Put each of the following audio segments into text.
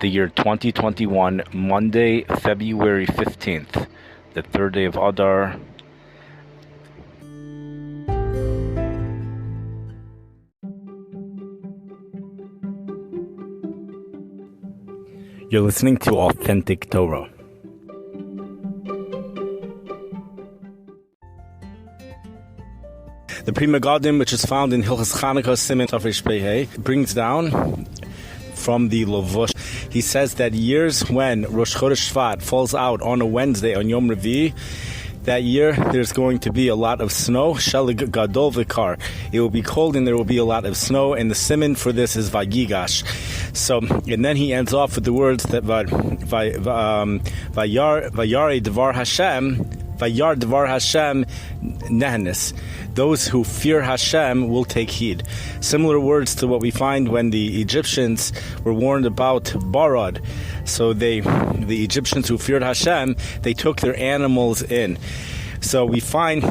the year 2021, Monday, February 15th, the third day of Adar. You're listening to Authentic Torah. The Pri Megadim, which is found in Hilchos Chanukah Siman Tafresh Pei, brings down from the Lavush. He says that years when Rosh Chodesh Shvat falls out on a Wednesday, on Yom Revi, that year there's going to be a lot of snow. Shelig Gadol Vikar. It will be cold and there will be a lot of snow, and the siman for this is Vayigash. So, and then he ends off with the words that Vayar Devar Hashem. Vayar Devar Hashem Nehnes. Those who fear Hashem will take heed. Similar words to what we find when the Egyptians were warned about Barad. So the Egyptians who feared Hashem, they took their animals in. So we find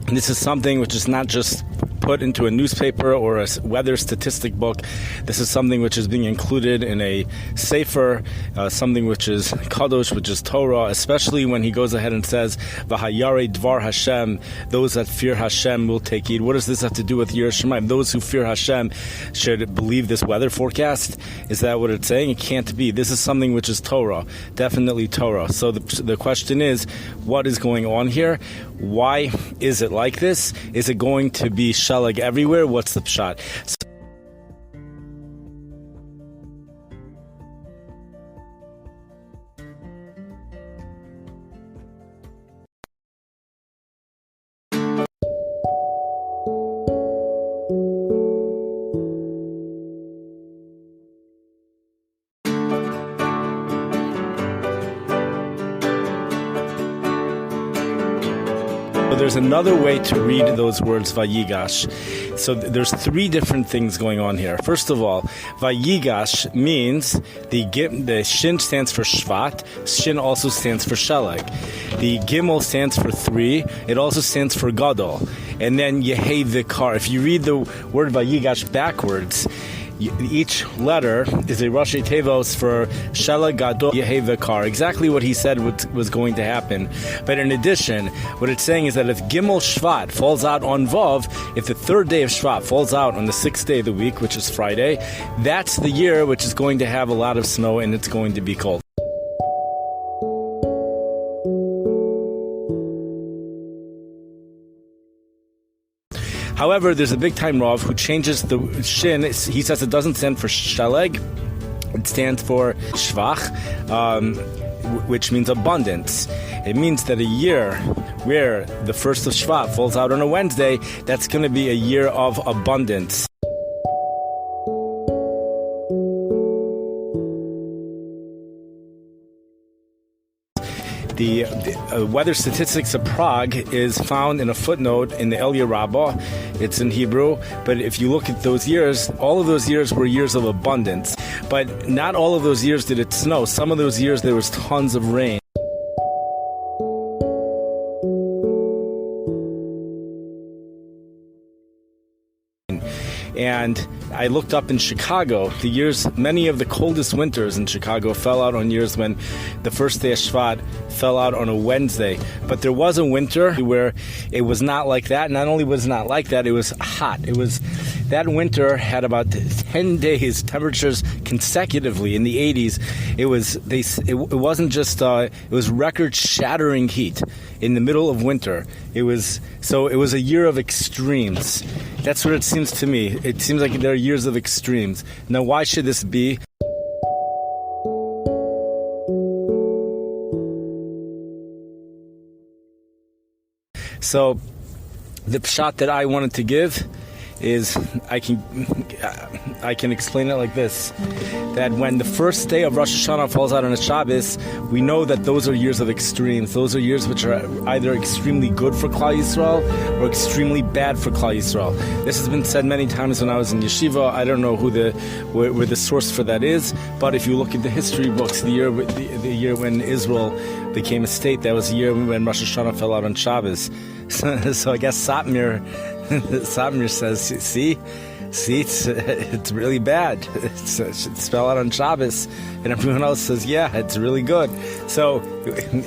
this is something which is not just put into a newspaper or a weather statistic book. This is something which is being included in a sefer, something which is kadosh, which is Torah, especially when he goes ahead and says, V'hayare dvar Hashem, those that fear Hashem will take heed. What does this have to do with Yireh Shamayim? Those who fear Hashem should believe this weather forecast? Is that what it's saying? It can't be. This is something which is Torah, definitely Torah. So the question is, what is going on here? Why is it like this? Is it going to be Shalag everywhere? What's the pshat? There's another way to read those words, Vayigash. So there's three different things going on here. First of all, Vayigash means the Shin stands for Shvat. Shin also stands for Sheleg. The Gimel stands for 3. It also stands for Gadol. And then Yehei Vikar. If you read the word Vayigash backwards, each letter is a Rashi Tevos for Shela Gadol Yehei Vikar. Exactly what he said was going to happen. But in addition, what it's saying is that if Gimel Shvat falls out on Vav, if the third day of Shvat falls out on the 6th day of the week, which is Friday, that's the year which is going to have a lot of snow and it's going to be cold. However, there's a big time Rav who changes the Shin. He says it doesn't stand for Sheleg, it stands for Shvach, which means abundance. It means that a year where the first of Shvat falls out on a Wednesday, that's going to be a year of abundance. The weather statistics of Prague is found in a footnote in the Elia Rabbah. It's in Hebrew, but if you look at those years, all of those years were years of abundance. But not all of those years did it snow. Some of those years there was tons of rain. And I looked up in Chicago, many of the coldest winters in Chicago fell out on years when the first day of Shvat fell out on a Wednesday. But there was a winter where it was not like that. Not only was it not like that, it was hot. That winter had about 10 days temperatures consecutively in the 80s. It wasn't just it was record-shattering heat in the middle of winter. It was a year of extremes. That's what it seems to me. It seems like there are years of extremes. Now, why should this be? So, the pshat that I wanted to give is I can explain it like this: that when the first day of Rosh Hashanah falls out on a Shabbos, we know that those are years of extremes. Those are years which are either extremely good for Klal Yisrael or extremely bad for Klal Yisrael. This has been said many times when I was in yeshiva. I don't know where the source for that is, but if you look at the history books, the year when Israel became a state, that was the year when Rosh Hashanah fell out on Shabbos. So I guess Satmir says, see, it's really bad. It should spell out on Shabbos, and everyone else says, yeah, it's really good. So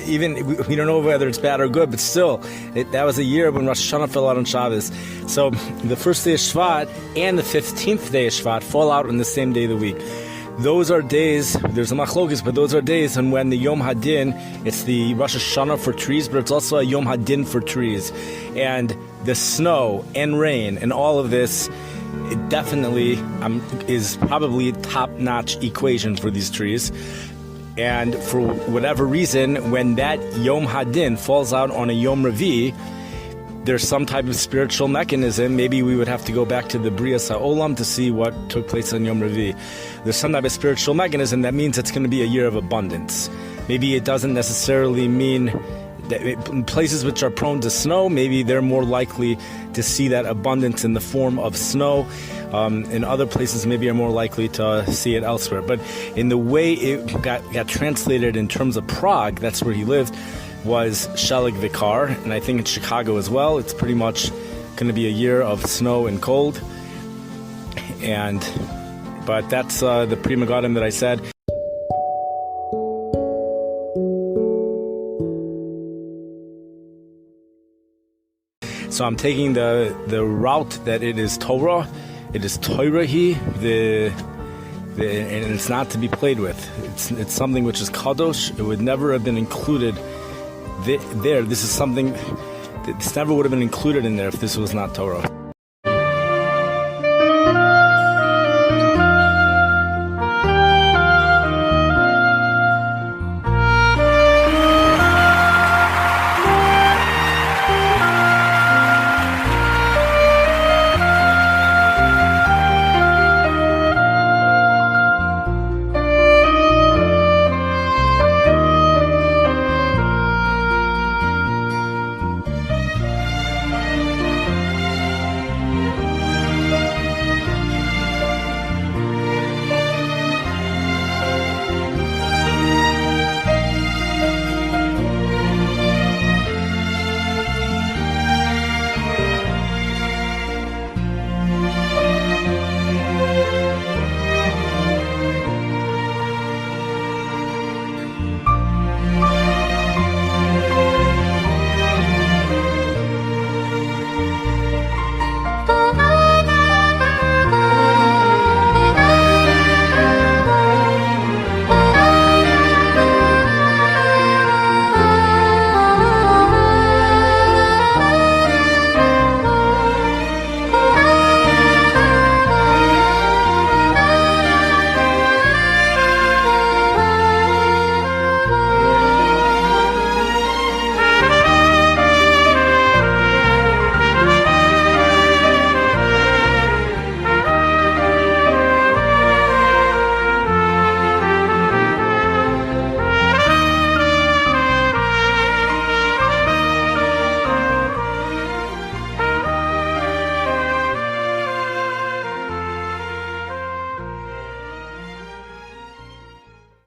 even we don't know whether it's bad or good, but still, that was a year when Rosh Hashanah fell out on Shabbos. So the first day of Shvat and the 15th day of Shvat fall out on the same day of the week. Those are days, there's a machlokes, but those are days when the Yom Hadin, it's the Rosh Hashanah for trees, but it's also a Yom Hadin for trees. And the snow and rain and all of this, it definitely is probably a top-notch equation for these trees. And for whatever reason, when that Yom Hadin falls out on a Yom Revi, there's some type of spiritual mechanism. Maybe we would have to go back to the Brias HaOlam to see what took place on Yom Revi. There's some type of spiritual mechanism that means it's going to be a year of abundance. Maybe it doesn't necessarily mean that in places which are prone to snow, maybe they're more likely to see that abundance in the form of snow. In other places, maybe are more likely to see it elsewhere. But in the way it got translated in terms of Prague, that's where he lived, was Shelig Vikar, and I think in Chicago as well. It's pretty much going to be a year of snow and cold. But that's the Pri Megadim that I said. So I'm taking the route that it is Torah. It is Torah-hi, and it's not to be played with. It's something which is kadosh. It would never have been included there. This is something. This never would have been included in there if this was not Torah.